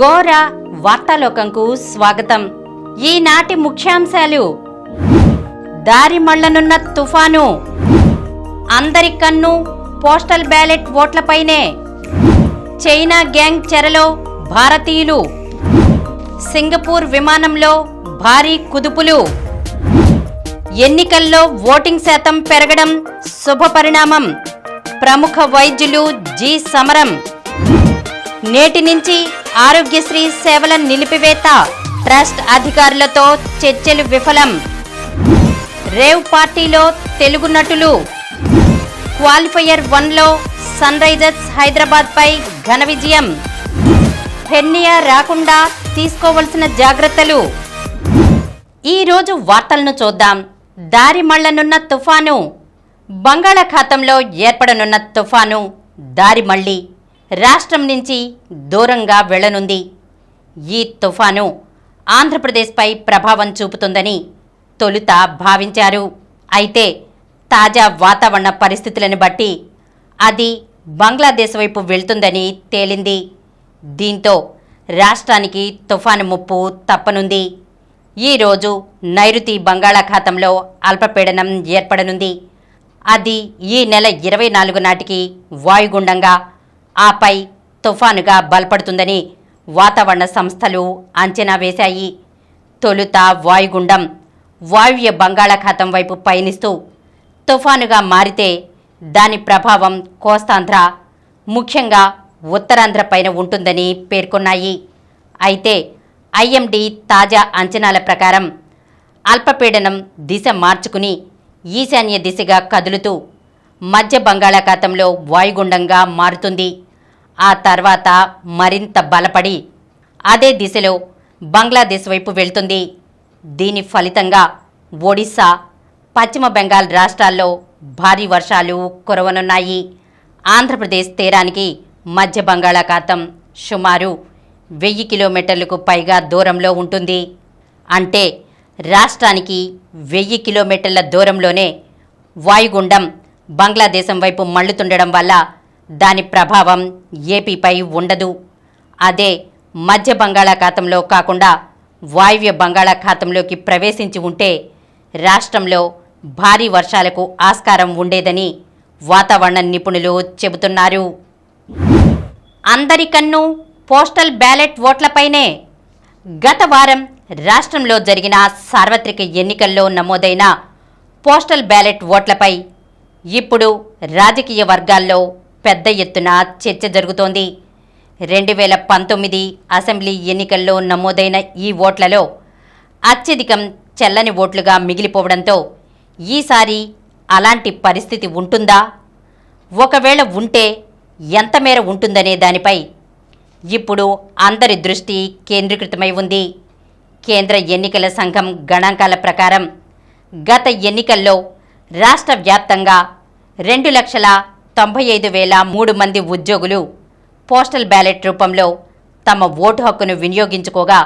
ఘోర వార్తాలోకంకు స్వాగతం. ఈనాటి ముఖ్యాంశాలు: దారి మళ్లనున్న తుఫాను, అందరి కన్ను పోస్టల్ బ్యాలెట్ ఓట్లపైనే, చైనా గ్యాంగ్ చెరలో భారతీయులు, సింగపూర్ విమానంలో భారీ కుదుపులు, ఎన్నికల్లో ఓటింగ్ శాతం పెరగడం శుభపరిణామం, ప్రముఖ వైద్యులు జి సమరం, నేటి నుంచి ఆరోగ్యశ్రీ సేవల నిలిపివేత, ట్రస్ట్ అధికారులతో చర్చలు విఫలం, రేవ్ పార్టీలో తెలుగు నటులు, క్వాలిఫైయర్ 1లో సన్ రైజర్స్ హైదరాబాద్ పై ఘన విజయం, హెర్నియా రాకుండా తీసుకోవలసిన జాగ్రత్తలు. ఈరోజు వార్తలను చూద్దాం. దారి మళ్లనున్న తుఫాను. బంగాళాఖాతంలో ఏర్పడనున్న తుఫాను దారి మళ్లీ రాష్ట్రం నుంచి దూరంగా వెళ్లనుంది. ఈ తుఫాను ఆంధ్రప్రదేశ్పై ప్రభావం చూపుతుందని తొలుత భావించారు. అయితే తాజా వాతావరణ పరిస్థితులను బట్టి అది బంగ్లాదేశ్ వైపు వెళ్తుందని తేలింది. దీంతో రాష్ట్రానికి తుఫాను ముప్పు తప్పనుంది. ఈరోజు నైరుతి బంగాళాఖాతంలో అల్పపీడనం ఏర్పడనుంది. అది ఈ నెల 24 నాటికి వాయుగుండంగా, ఆపై తుఫానుగా బలపడుతుందని వాతావరణ సంస్థలు అంచనా వేశాయి. తొలుత వాయుగుండం వాయువ్య బంగాళాఖాతం వైపు పయనిస్తూ తుఫానుగా మారితే దాని ప్రభావం కోస్తాంధ్ర, ముఖ్యంగా ఉత్తరాంధ్ర పైన ఉంటుందని పేర్కొన్నాయి. అయితే ఐఎండీ తాజా అంచనాల ప్రకారం అల్పపీడనం దిశ మార్చుకుని ఈశాన్య దిశగా కదులుతూ మధ్య బంగాళాఖాతంలో వాయుగుండంగా మారుతుంది. ఆ తర్వాత మరింత బలపడి అదే దిశలో బంగ్లాదేశ్ వైపు వెళ్తుంది. దీని ఫలితంగా ఒడిశా, పశ్చిమ బెంగాల్ రాష్ట్రాల్లో భారీ వర్షాలు కురవనున్నాయి. ఆంధ్రప్రదేశ్ తీరానికి మధ్య బంగాళాఖాతం సుమారు 1000 కిలోమీటర్లకు పైగా దూరంలో ఉంటుంది. అంటే రాష్ట్రానికి 1000 కిలోమీటర్ల దూరంలోనే వాయుగుండం బంగ్లాదేశం వైపు మళ్లుతుండడం వల్ల దాని ప్రభావం ఏపీపై ఉండదు. అదే మధ్య బంగాళాఖాతంలో కాకుండా వాయువ్య బంగాళాఖాతంలోకి ప్రవేశించి ఉంటే రాష్ట్రంలో భారీ వర్షాలకు ఆస్కారం ఉండేదని వాతావరణ నిపుణులు చెబుతున్నారు. అందరి కన్ను పోస్టల్ బ్యాలెట్ ఓట్లపైనే. గత వారం రాష్ట్రంలో జరిగిన సార్వత్రిక ఎన్నికల్లో నమోదైన పోస్టల్ బ్యాలెట్ ఓట్లపై ఇప్పుడు రాజకీయ వర్గాల్లో పెద్ద ఎత్తున చర్చ జరుగుతోంది. 2019 అసెంబ్లీ ఎన్నికల్లో నమోదైన ఈ ఓట్లలో అత్యధికం చెల్లని ఓట్లుగా మిగిలిపోవడంతో ఈసారి అలాంటి పరిస్థితి ఉంటుందా? ఒకవేళ ఉంటే ఎంత మేర ఉంటుందనే దానిపై ఇప్పుడు అందరి దృష్టి కేంద్రీకృతమై ఉంది. కేంద్ర ఎన్నికల సంఘం గణాంకాల ప్రకారం గత ఎన్నికల్లో రాష్ట్ర వ్యాప్తంగా 2,95,003 మంది ఉద్యోగులు పోస్టల్ బ్యాలెట్ రూపంలో తమ ఓటు హక్కును వినియోగించుకోగా,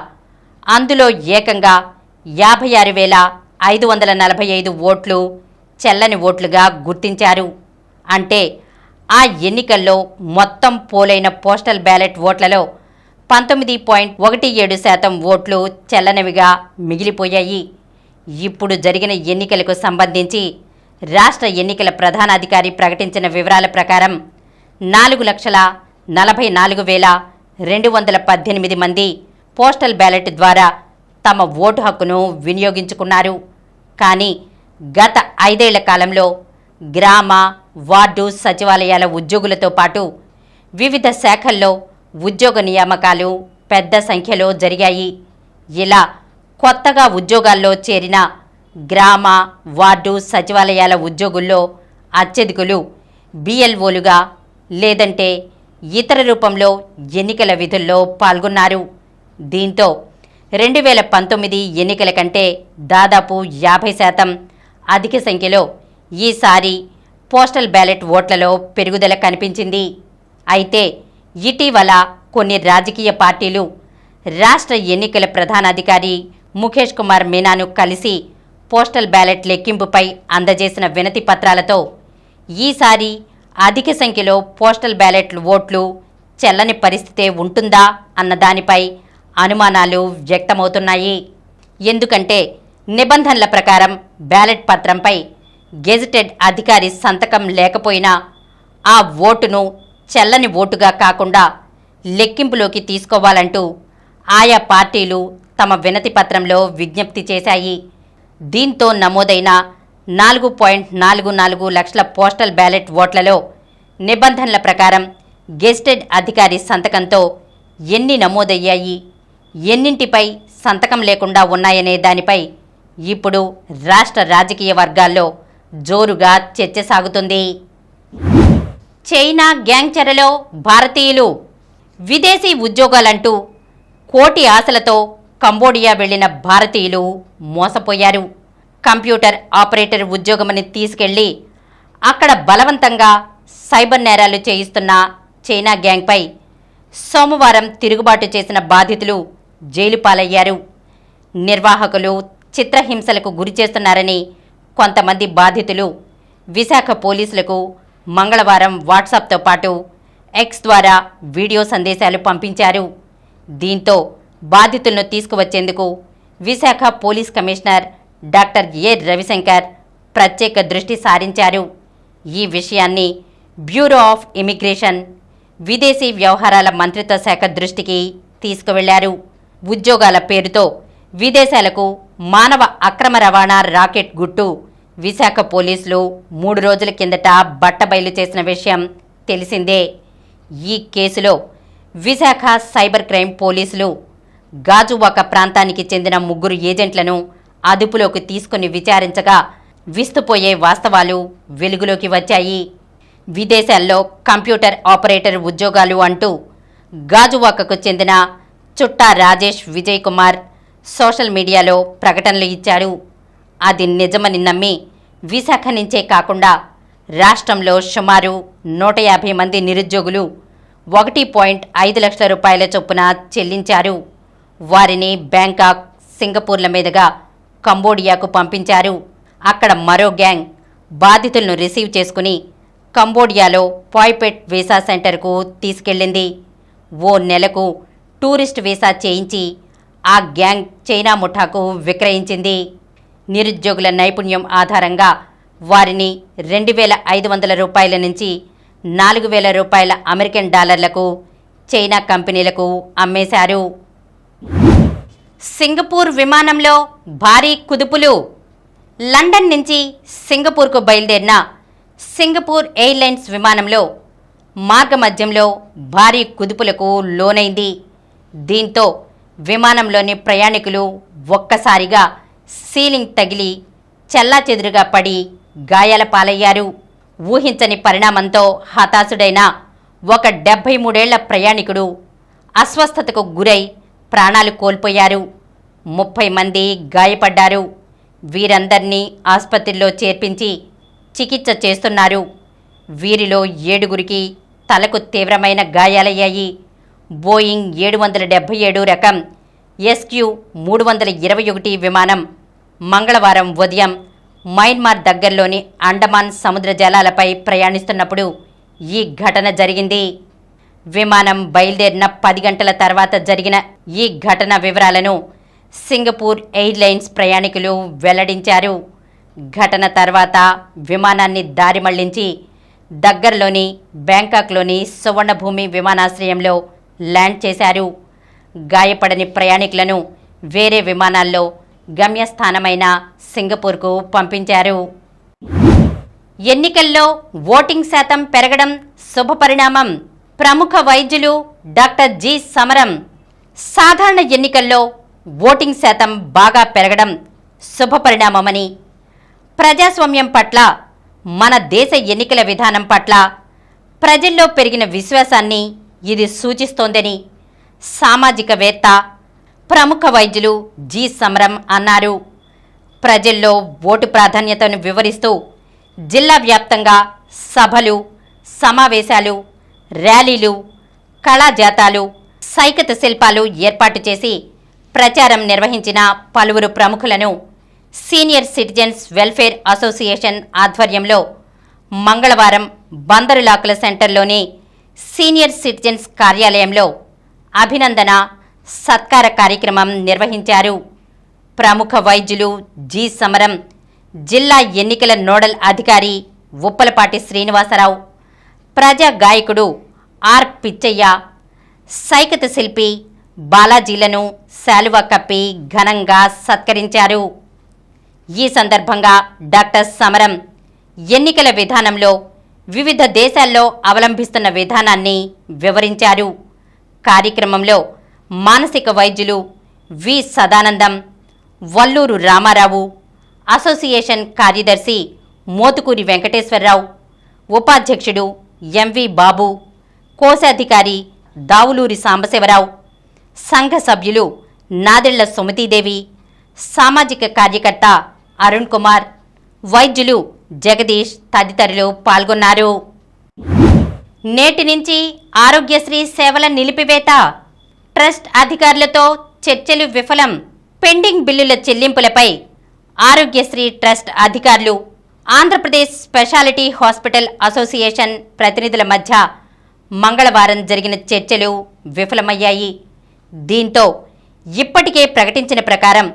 అందులో ఏకంగా 56,545 ఓట్లు చెల్లని ఓట్లుగా గుర్తించారు. అంటే ఆ ఎన్నికల్లో మొత్తం పోలైన పోస్టల్ బ్యాలెట్ ఓట్లలో 19.17% ఓట్లు చెల్లనివిగా మిగిలిపోయాయి. ఇప్పుడు జరిగిన ఎన్నికలకు సంబంధించి రాష్ట్ర ఎన్నికల ప్రధానాధికారి ప్రకటించిన వివరాల ప్రకారం 4,44,218 మంది పోస్టల్ బ్యాలెట్ ద్వారా తమ ఓటు హక్కును వినియోగించుకున్నారు. కానీ గత 5 ఏళ్ల కాలంలో గ్రామ, వార్డు సచివాలయాల ఉద్యోగులతో పాటు వివిధ శాఖల్లో ఉద్యోగ నియామకాలు పెద్ద సంఖ్యలో జరిగాయి. ఇలా కొత్తగా ఉద్యోగాల్లో చేరిన గ్రామ, వార్డు సచివాలయాల ఉద్యోగుల్లో అత్యధికులు బిఎల్ఓలుగా లేదంటే ఇతర రూపంలో ఎన్నికల విధుల్లో పాల్గొన్నారు. దీంతో 2019 ఎన్నికల కంటే దాదాపు 50% అధిక సంఖ్యలో ఈసారి పోస్టల్ బ్యాలెట్ ఓట్లలో పెరుగుదల కనిపించింది. అయితే ఇటీవల కొన్ని రాజకీయ పార్టీలు రాష్ట్ర ఎన్నికల ప్రధానాధికారి ముఖేష్ కుమార్ మీనాను కలిసి పోస్టల్ బ్యాలెట్ లెక్కింపుపై అందజేసిన వినతి పత్రాలతో ఈసారి అధిక సంఖ్యలో పోస్టల్ బ్యాలెట్ ఓట్లు చెల్లని పరిస్థితే ఉంటుందా అన్న దానిపై అనుమానాలు వ్యక్తమవుతున్నాయి. ఎందుకంటే నిబంధనల ప్రకారం బ్యాలెట్ పత్రంపై గెజిటెడ్ అధికారి సంతకం లేకపోయినా ఆ ఓటును చెల్లని ఓటుగా కాకుండా లెక్కింపులోకి తీసుకోవాలంటూ ఆయా పార్టీలు తమ వినతి పత్రంలో విజ్ఞప్తి చేశాయి. దీంతో నమోదైన 4.44 లక్షల పోస్టల్ బ్యాలెట్ ఓట్లలో నిబంధనల ప్రకారం గెజిటెడ్ అధికారి సంతకంతో ఎన్ని నమోదయ్యాయి, ఎన్నింటిపై సంతకం లేకుండా ఉన్నాయనే దానిపై ఇప్పుడు రాష్ట్ర రాజకీయ వర్గాల్లో జోరుగా చర్చ సాగుతుంది. చైనా గ్యాంగ్ చెరలో భారతీయులు, విదేశీ ఉద్యోగాలంటూ కోటి ఆశలతో కంబోడియా వెళ్లిన భారతీయులు మోసపోయారు. కంప్యూటర్ ఆపరేటర్ ఉద్యోగమని తీసుకెళ్లి అక్కడ బలవంతంగా సైబర్ నేరాలు చేయిస్తున్న చైనా గ్యాంగ్పై సోమవారం తిరుగుబాటు చేసిన బాధితులు జైలు పాలయ్యారు. నిర్వాహకులు చిత్రహింసలకు గురిచేస్తున్నారని కొంతమంది బాధితులు విశాఖ పోలీసులకు మంగళవారం వాట్సాప్తో పాటు ఎక్స్ ద్వారా వీడియో సందేశాలు పంపించారు. దీంతో బాధితులను తీసుకువచ్చేందుకు విశాఖ పోలీస్ కమిషనర్ డాక్టర్ ఏ రవిశంకర్ ప్రత్యేక దృష్టి సారించారు. ఈ విషయాన్ని బ్యూరో ఆఫ్ ఇమిగ్రేషన్, విదేశీ వ్యవహారాల మంత్రిత్వ శాఖ దృష్టికి తీసుకువెళ్లారు. ఉద్యోగాల పేరుతో విదేశాలకు మానవ అక్రమ రవాణా రాకెట్ గుట్టు విశాఖ పోలీసులు 3 రోజుల కిందట బట్టబయలు చేసిన విషయం తెలిసిందే. ఈ కేసులో విశాఖ సైబర్ క్రైమ్ పోలీసులు గాజువాక ప్రాంతానికి చెందిన 3 ఏజెంట్లను అదుపులోకి తీసుకుని విచారించగా విస్తుపోయే వాస్తవాలు వెలుగులోకి వచ్చాయి. విదేశాల్లో కంప్యూటర్ ఆపరేటర్ ఉద్యోగాలు అంటూ గాజువాకకు చెందిన చుట్టా రాజేష్ విజయ్ కుమార్ సోషల్ మీడియాలో ప్రకటనలు ఇచ్చాడు. అది నిజమని నమ్మి విశాఖ నుంచే కాకుండా రాష్ట్రంలో సుమారు 150 మంది నిరుద్యోగులు 1.5 లక్షల రూపాయల చొప్పున చెల్లించారు. వారిని బ్యాంకాక్, సింగపూర్ల మీదుగా కంబోడియాకు పంపించారు. అక్కడ మరో గ్యాంగ్ బాధితులను రిసీవ్ చేసుకుని కంబోడియాలో పాయ్పెట్ వీసా సెంటర్కు తీసుకెళ్లింది. ఓ నెలకు టూరిస్ట్ వీసా చేయించి ఆ గ్యాంగ్ చైనా ముఠాకు విక్రయించింది. నిరుద్యోగుల నైపుణ్యం ఆధారంగా వారిని 2,500 రూపాయల నుంచి 4,000 రూపాయల అమెరికన్ డాలర్లకు చైనా కంపెనీలకు అమ్మేశారు. సింగపూర్ విమానంలో భారీ కుదుపులు. లండన్ నుంచి సింగపూర్కు బయలుదేరిన సింగపూర్ ఎయిర్లైన్స్ విమానంలో మార్గమధ్యంలో భారీ కుదుపులకు లోనైంది. దీంతో విమానంలోని ప్రయాణికులు ఒక్కసారిగా సీలింగ్ తగిలి చెల్లాచెదురుగా పడి గాయాల పాలయ్యారు. ఊహించని పరిణామంతో హతాశుడైన ఒక 73 ఏళ్ల ప్రయాణికుడు అస్వస్థతకు గురై ప్రాణాలు కోల్పోయారు. 30 మంది గాయపడ్డారు. వీరందరినీ ఆసుపత్రిలో చేర్పించి చికిత్స చేస్తున్నారు. వీరిలో 7గురికి తలకు తీవ్రమైన గాయాలయ్యాయి. బోయింగ్ 777 రకం SQ-321 విమానం మంగళవారం ఉదయం మయన్మార్ దగ్గరలోని అండమాన్ సముద్ర జలాలపై ప్రయాణిస్తున్నప్పుడు ఈ ఘటన జరిగింది. విమానం బయలుదేరిన 10 గంటల తర్వాత జరిగిన ఈ ఘటన వివరాలను సింగపూర్ ఎయిర్లైన్స్ ప్రయాణికులు వెల్లడించారు. ఘటన తర్వాత విమానాన్ని దారి మళ్లించి దగ్గరలోని బ్యాంకాక్లోని సువర్ణభూమి విమానాశ్రయంలో ల్యాండ్ చేశారు. గాయపడని ప్రయాణికులను వేరే విమానాల్లో గమ్యస్థానమైన సింగపూర్కు పంపించారు. ఎన్నికల్లో ఓటింగ్ శాతం పెరగడం శుభపరిణామం. ప్రముఖ వైద్యులు డాక్టర్ జి సమరం. సాధారణ ఎన్నికల్లో ఓటింగ్ శాతం బాగా పెరగడం శుభపరిణామమని, ప్రజాస్వామ్యం పట్ల, మన దేశ ఎన్నికల విధానం పట్ల ప్రజల్లో పెరిగిన విశ్వాసాన్ని ఇది సూచిస్తోందని సామాజికవేత్త, ప్రముఖ వైద్యులు జి సమరం అన్నారు. ప్రజల్లో ఓటు ప్రాధాన్యతను వివరిస్తూ జిల్లా వ్యాప్తంగా సభలు, సమావేశాలు, ర్యాలీలు, కళాజాతాలు, సైకత శిల్పాలు ఏర్పాటు చేసి ప్రచారం నిర్వహించిన పలువురు ప్రముఖులను సీనియర్ సిటిజన్స్ వెల్ఫేర్ అసోసియేషన్ ఆధ్వర్యంలో మంగళవారం బందరులాకుల సెంటర్లోని సీనియర్ సిటిజన్స్ కార్యాలయంలో అభినందన సత్కార కార్యక్రమం నిర్వహించారు. ప్రముఖ వైద్యులు జి సమరం, జిల్లా ఎన్నికల నోడల్ అధికారి ఉప్పలపాటి శ్రీనివాసరావు, ప్రజా గాయకుడు ఆర్ పిచ్చయ్య, సైకత శిల్పి బాలాజీలను శాలువా కప్పి ఘనంగా సత్కరించారు. ఈ సందర్భంగా డాక్టర్ సమరం ఎన్నికల విధానంలో వివిధ దేశాల్లో అవలంబిస్తున్న విధానాన్ని వివరించారు. కార్యక్రమంలో మానసిక వైద్యులు వి సదానందం, వల్లూరు రామారావు, అసోసియేషన్ కార్యదర్శి మోతుకూరి వెంకటేశ్వరరావు, ఉపాధ్యక్షుడు ఎంవి బాబు, కోశాధికారి దావులూరి సాంబశివరావు, సంఘ సభ్యులు నాదెళ్ల సుమతీదేవి, సామాజిక కార్యకర్త అరుణ్ కుమార్, వైద్యులు జగదీష్ తదితరులు పాల్గొన్నారు. నేటి నుంచి ఆరోగ్యశ్రీ సేవల నిలిపివేత, ట్రస్ట్ అధికారులతో చర్చలు విఫలం. పెండింగ్ బిల్లుల చెల్లింపులపై ఆరోగ్యశ్రీ ట్రస్ట్ అధికారులు, ఆంధ్రప్రదేశ్ స్పెషాలిటీ హాస్పిటల్ అసోసియేషన్ ప్రతినిధుల మధ్య మంగళవారం జరిగిన చర్చలు విఫలమయ్యాయి. దీంతో ఇప్పటికే ప్రకటించిన ప్రకారం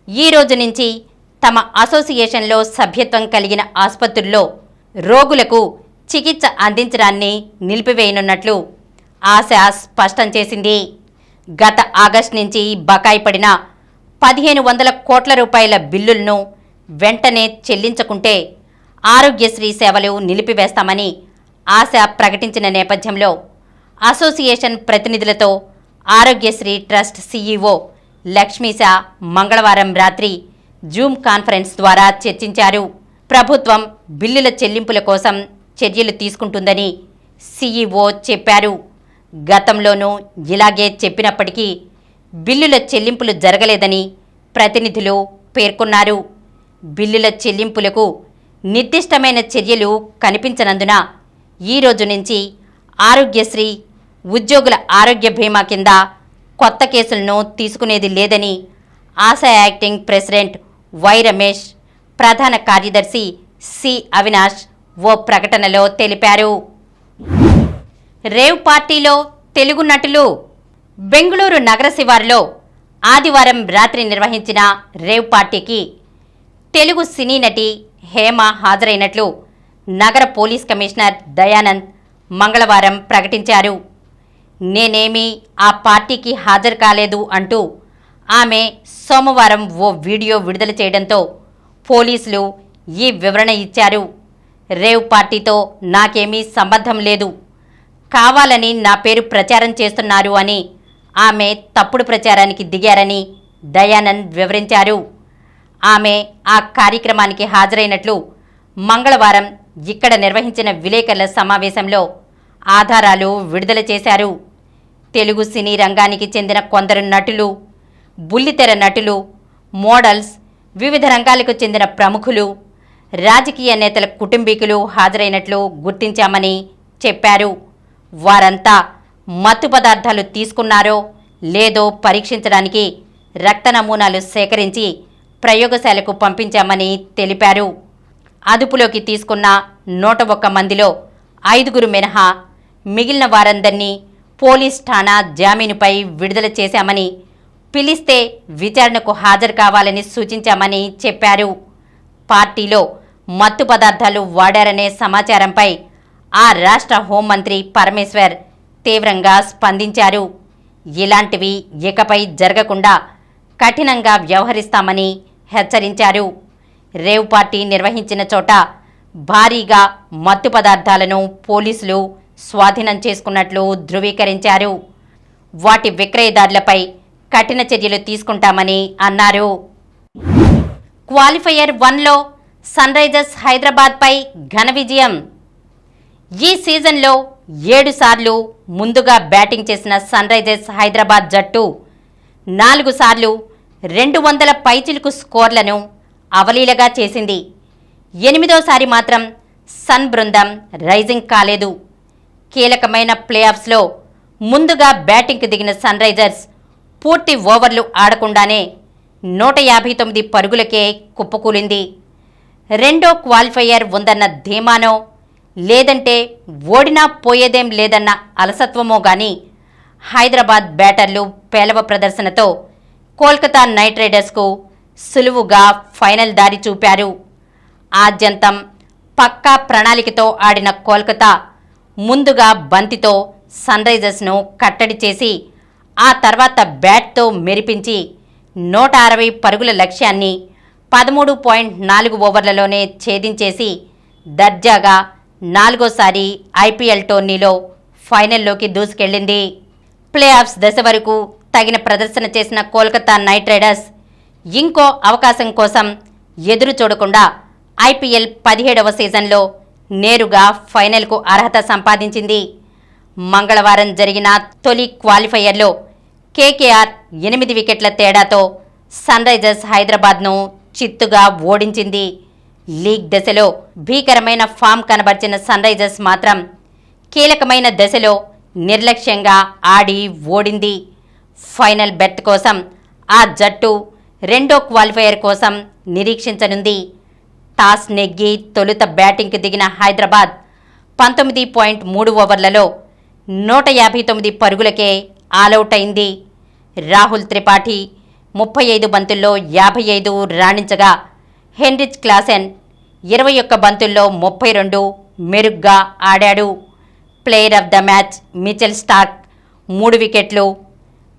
ఈ రోజు నుంచి తమ అసోసియేషన్లో సభ్యత్వం కలిగిన ఆసుపత్రుల్లో రోగులకు చికిత్స అందించడాన్ని నిలిపివేయనున్నట్లు ఆశ స్పష్టం చేసింది. గత ఆగస్టు నుంచి బకాయి పడిన 1500 కోట్ల రూపాయల బిల్లులను వెంటనే చెల్లించకుంటే ఆరోగ్యశ్రీ సేవలు నిలిపివేస్తామని ఆశ ప్రకటించిన నేపథ్యంలో అసోసియేషన్ ప్రతినిధులతో ఆరోగ్యశ్రీ ట్రస్ట్ సీఈఓ లక్ష్మీశ మంగళవారం రాత్రి జూమ్ కాన్ఫరెన్స్ ద్వారా చర్చించారు. ప్రభుత్వం బిల్లుల చెల్లింపుల కోసం చర్యలు తీసుకుంటుందని సీఈఓ చెప్పారు. గతంలోనూ ఇలాగే చెప్పినప్పటికీ బిల్లుల చెల్లింపులు జరగలేదని ప్రతినిధులు పేర్కొన్నారు. బిల్లుల చెల్లింపులకు నిర్దిష్టమైన చర్యలు కనిపించనందున ఈ రోజు నుంచి ఆరోగ్యశ్రీ ఉద్యోగుల ఆరోగ్య బీమా కింద కొత్త కేసులను తీసుకునేది లేదని Asha acting president Y Ramesh, ప్రధాన కార్యదర్శి సి అవినాష్ ఓ ప్రకటనలో తెలిపారు. రేవ్ పార్టీలో తెలుగు నటులు. బెంగళూరు నగర శివారులో ఆదివారం రాత్రి నిర్వహించిన రేవ్ పార్టీకి తెలుగు సినీ నటి హేమ హాజరైనట్లు నగర పోలీస్ కమిషనర్ దయానంద్ మంగళవారం ప్రకటించారు. నేనేమీ ఆ పార్టీకి హాజరు కాలేదు అంటూ ఆమె సోమవారం ఓ వీడియో విడుదల చేయడంతో పోలీసులు ఈ వివరణ ఇచ్చారు. రేవ్ పార్టీతో నాకేమీ సంబంధం లేదు, కావాలని నా పేరు ప్రచారం చేస్తున్నారు అని ఆమె తప్పుడు ప్రచారానికి దిగారని దయానంద్ వివరించారు. ఆమె ఆ కార్యక్రమానికి హాజరైనట్లు మంగళవారం ఇక్కడ నిర్వహించిన విలేకరుల సమావేశంలో ఆధారాలు విడుదల చేశారు. తెలుగు సినీ రంగానికి చెందిన కొందరు నటులు, బుల్లితెర నటులు, మోడల్స్, వివిధ రంగాలకు చెందిన ప్రముఖులు, రాజకీయ నేతల కుటుంబీకులు హాజరైనట్లు గుర్తించామని చెప్పారు. వారంతా మత్తు పదార్థాలు తీసుకున్నారో లేదో పరీక్షించడానికి రక్త నమూనాలు సేకరించి ప్రయోగశాలకు పంపించామని తెలిపారు. అదుపులోకి తీసుకున్న 101 మందిలో 5గురు మినహా మిగిలిన వారందరినీ పోలీస్ ఠాణా జామీనుపై విడుదల చేశామని, పిలిస్తే విచారణకు హాజరు కావాలని సూచించామని చెప్పారు. పార్టీలో మత్తు పదార్థాలు వాడారనే సమాచారంపై ఆ రాష్ట్ర హోంమంత్రి పరమేశ్వర్ తీవ్రంగా స్పందించారు. ఇలాంటివి ఇకపై జరగకుండా కఠినంగా వ్యవహరిస్తామని హెచ్చరించారు. రేవ్ పార్టీ నిర్వహించిన చోట భారీగా మత్తు పదార్థాలను పోలీసులు స్వాధీనం చేసుకున్నట్లు ధృవీకరించారు. వాటి విక్రయదారులపై కఠిన చర్యలు తీసుకుంటామని అన్నారు. క్వాలిఫైయర్ 1లో సన్ రైజర్స్ హైదరాబాద్పై ఘన విజయం. ఈ సీజన్లో 7 సార్లు ముందుగా బ్యాటింగ్ చేసిన సన్ రైజర్స్ హైదరాబాద్ జట్టు 4 సార్లు 200 పైచిలుకు స్కోర్లను అవలీలగా చేసింది. 8వసారి మాత్రం సన్ బృందం రైజింగ్ కాలేదు. కీలకమైన ప్లేఆఫ్స్లో ముందుగా బ్యాటింగ్కు దిగిన సన్ రైజర్స్ పూర్తి ఓవర్లు ఆడకుండానే 159 పరుగులకే కుప్పకూలింది. రెండో క్వాలిఫైయర్ ఉందన్న ధీమానో లేదంటే ఓడినా పోయేదేం లేదన్న అలసత్వమో గాని హైదరాబాద్ బ్యాటర్లు పేలవ ప్రదర్శనతో కోల్కతా నైట్ రైడర్స్కు సులువుగా ఫైనల్ దారి చూపారు. ఆద్యంతం పక్కా ప్రణాళికతో ఆడిన కోల్కతా ముందుగా బంతితో సన్రైజర్స్ను కట్టడి చేసి ఆ తర్వాత బ్యాట్తో మెరిపించి 160 పరుగుల లక్ష్యాన్ని 13.4 ఓవర్లలోనే ఛేదించేసి దర్జాగా 4వ ఐపీఎల్ టోర్నీలో ఫైనల్లోకి దూసుకెళ్లింది. ప్లే ఆఫ్స్ దశ వరకు తగిన ప్రదర్శన చేసిన కోల్కతా నైట్ రైడర్స్ ఇంకో అవకాశం కోసం ఎదురు చూడకుండా ఐపీఎల్ 17వ సీజన్లో నేరుగా ఫైనల్కు అర్హత సంపాదించింది. మంగళవారం జరిగిన తొలి క్వాలిఫైయర్లో కేకేఆర్ 8 వికెట్ల తేడాతో సన్రైజర్స్ హైదరాబాద్ను చిత్తుగా ఓడించింది. లీగ్ దశలో భీకరమైన ఫామ్ కనబర్చిన సన్రైజర్స్ మాత్రం కీలకమైన దశలో నిర్లక్ష్యంగా ఆడి ఓడింది. ఫైనల్ బెర్త్ కోసం ఆ జట్టు రెండో క్వాలిఫైయర్ కోసం నిరీక్షించనుంది. టాస్ నెగ్గి తొలుత బ్యాటింగ్కి దిగిన హైదరాబాద్ 19.3 ఓవర్లలో 159 పరుగులకే ఆలౌట్ అయింది. రాహుల్ త్రిపాఠి 35 బంతుల్లో 55 రాణించగా హెన్రిచ్ క్లాసెన్ 21 బంతుల్లో 32 మెరుగ్గా ఆడాడు. Player of the match Mitchell Starc 3 వికెట్లు,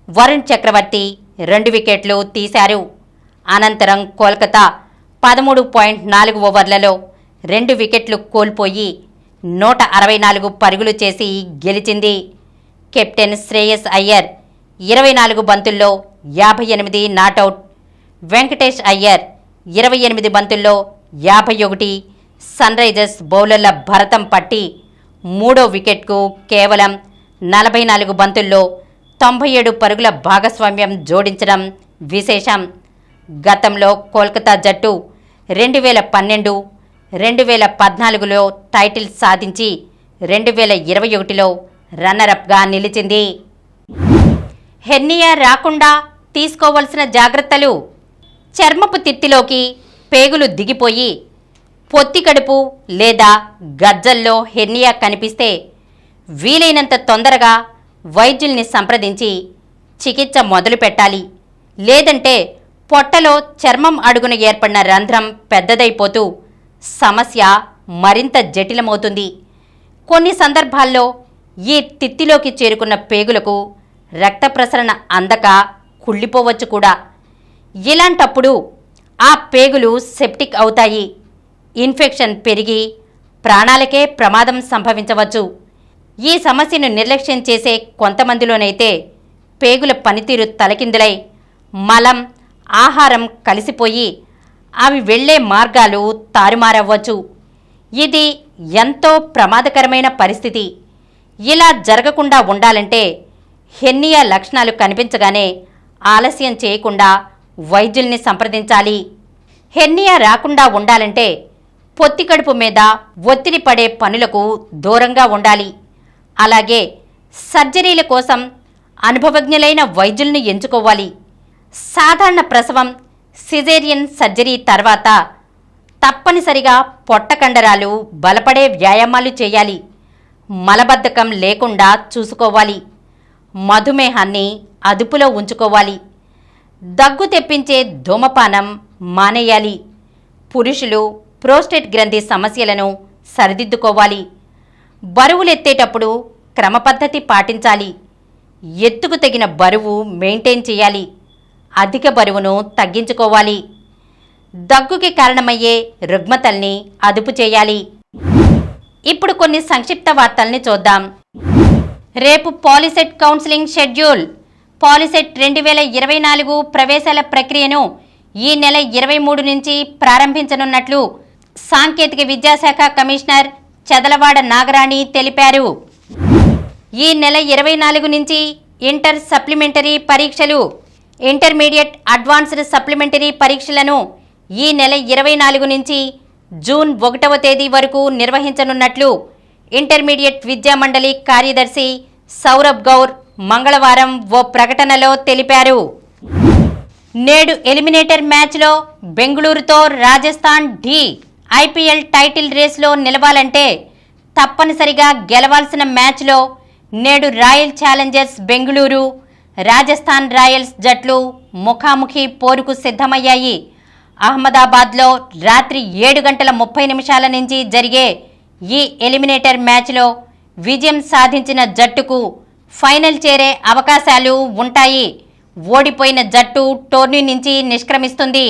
వరుణ్ చక్రవర్తి 2 వికెట్లు తీశారు. అనంతరం కోల్కతా 13.4 ఓవర్లలో 2 వికెట్లు కోల్పోయి 164 పరుగులు చేసి గెలిచింది. కెప్టెన్ శ్రేయస్ అయ్యర్ 24 బంతుల్లో 58 నాటౌట్, వెంకటేష్ అయ్యర్ 28 బంతుల్లో 51 సన్రైజర్స్ బౌలర్ల భరతం పట్టి 3వ వికెట్కు కేవలం 44 బంతుల్లో 97 పరుగుల భాగస్వామ్యం జోడించడం విశేషం. గతంలో కోల్కతా జట్టు 2012, 2014లో టైటిల్ సాధించి 2021లో రన్నరప్గా నిలిచింది. హెర్నియా రాకుండా తీసుకోవలసిన జాగ్రత్తలు. చర్మపు తిత్తిలోకి పేగులు దిగిపోయి పొత్తికడుపు లేదా గజ్జల్లో హెర్నియా కనిపిస్తే వీలైనంత తొందరగా వైద్యుల్ని సంప్రదించి చికిత్స మొదలు పెట్టాలి. లేదంటే పొట్టలో చర్మం అడుగున ఏర్పడిన రంధ్రం పెద్దదైపోతూ సమస్య మరింత జటిలమవుతుంది. కొన్ని సందర్భాల్లో ఈ తిత్తిలోకి చేరుకున్న పేగులకు రక్త ప్రసరణ అందక కుళ్ళిపోవచ్చు కూడా. ఇలాంటప్పుడు ఆ పేగులు సెప్టిక్ అవుతాయి. ఇన్ఫెక్షన్ పెరిగి ప్రాణాలకే ప్రమాదం సంభవించవచ్చు. ఈ సమస్యను నిర్లక్ష్యం చేసే కొంతమందిలోనైతే పేగుల పనితీరు తలకిందులై మలం, ఆహారం కలిసిపోయి అవి వెళ్లే మార్గాలు తారుమారవ్వచ్చు. ఇది ఎంతో ప్రమాదకరమైన పరిస్థితి. ఇలా జరగకుండా ఉండాలంటే హెర్నియా లక్షణాలు కనిపించగానే ఆలస్యం చేయకుండా వైద్యుల్ని సంప్రదించాలి. హెర్నియా రాకుండా ఉండాలంటే పొత్తికడుపు మీద ఒత్తిడి పడే పనులకు దూరంగా ఉండాలి. అలాగే సర్జరీల కోసం అనుభవజ్ఞులైన వైద్యుల్ని ఎంచుకోవాలి. సాధారణ ప్రసవం, సిజేరియన్ సర్జరీ తర్వాత తప్పనిసరిగా పొట్ట కండరాలు బలపడే వ్యాయామాలు చేయాలి. మలబద్ధకం లేకుండా చూసుకోవాలి. మధుమేహాన్ని అదుపులో ఉంచుకోవాలి. దగ్గు తెప్పించే ధూమపానం మానేయాలి. పురుషులు ప్రోస్టేట్ గ్రంథి సమస్యలను సరిదిద్దుకోవాలి. బరువులెత్తేటప్పుడు క్రమపద్ధతి పాటించాలి. ఎత్తుకు తగిన బరువు మెయింటైన్ చేయాలి. అధిక బరువును తగ్గించుకోవాలి. దగ్గుకి కారణమయ్యే రుగ్మతల్ని అదుపు చేయాలి. ఇప్పుడు కొన్ని సంక్షిప్త వార్తల్ని చూద్దాం. రేపు పాలిసెట్ కౌన్సిలింగ్ షెడ్యూల్. పాలిసెట్ 2024 ప్రవేశాల ప్రక్రియను ఈ నెల 23 నుంచి ప్రారంభించనున్నట్లు సాంకేతిక విద్యాశాఖ కమిషనర్ చదలవాడ నాగరాణి తెలిపారు. ఈ నెల 24 నుంచి ఇంటర్ సప్లిమెంటరీ పరీక్షలు, ఇంటర్మీడియట్ అడ్వాన్స్డ్ సప్లిమెంటరీ పరీక్షలను ఈ నెల 24 నుంచి జూన్ 1వ తేదీ వరకు నిర్వహించనున్నట్లు ఇంటర్మీడియట్ విద్యామండలి కార్యదర్శి సౌరభ్ గౌర్ మంగళవారం ఓ ప్రకటనలో తెలిపారు. నేడు ఎలిమినేటర్ మ్యాచ్లో బెంగళూరుతో రాజస్థాన్ ఢీ. ఐపీఎల్ టైటిల్ రేస్లో నిలవాలంటే తప్పనిసరిగా గెలవాల్సిన మ్యాచ్లో నేడు royal Challengers Bengaluru, Rajasthan Royals జట్లు ముఖాముఖి పోరుకు సిద్ధమయ్యాయి. అహ్మదాబాద్లో రాత్రి 7:30 నుంచి జరిగే ఈ ఎలిమినేటర్ మ్యాచ్లో విజయం సాధించిన జట్టుకు ఫైనల్ చేరే అవకాశాలు ఉంటాయి. ఓడిపోయిన జట్టు టోర్నీ నుంచి నిష్క్రమిస్తుంది.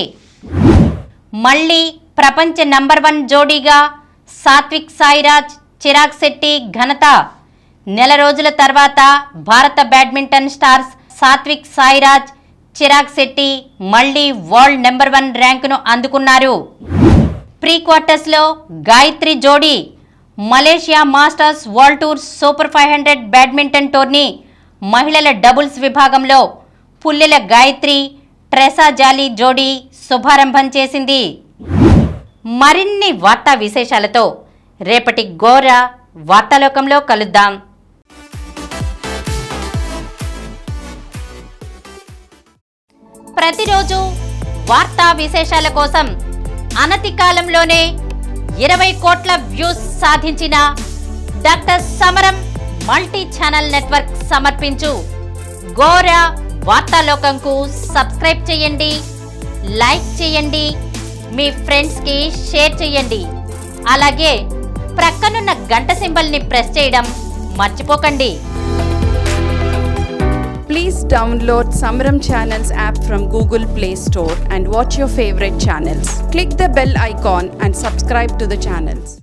మళ్లీ ప్రపంచ నంబర్ 1 జోడీగా సాత్విక్ సాయిరాజ్, చిరాగ్ శెట్టి ఘనత. నెల రోజుల తర్వాత భారత బ్యాడ్మింటన్ స్టార్స్ సాత్విక్ సాయిరాజ్, చిరాగ్ శెట్టి మళ్లీ వరల్డ్ నెంబర్ 1 ర్యాంకును అందుకున్నారు. ప్రీ క్వార్టర్స్లో గాయత్రి జోడీ Malaysia masters world tour super 500 badminton tourney మహిళల డబుల్స్ విభాగంలో పుల్లెల గాయత్రి, ట్రెసా జాలీ జోడీ శుభారంభం చేసింది. మరిన్ని వార్తా విశేషాలతో రేపటి గోరా వార్తాలోకంలో కలుద్దాం. ప్రతిరోజు వార్తా విశేషాల కోసం అనతి కాలంలోనే 20 కోట్ల వ్యూస్ సాధించిన డాక్టర్ సమరం మల్టీ ఛానల్ నెట్వర్క్ సమర్పించు గోరా వార్తాలోకంకు సబ్స్క్రైబ్ చేయండి, లైక్ చేయండి, మీ ఫ్రెండ్స్కి షేర్ చేయండి. అలాగే ప్రక్కనున్న గంట సింబల్ని ప్రెస్ చేయడం మర్చిపోకండి. Please download Samaram Channels app from Google Play Store and watch your favorite channels. Click the bell icon and subscribe to the channels.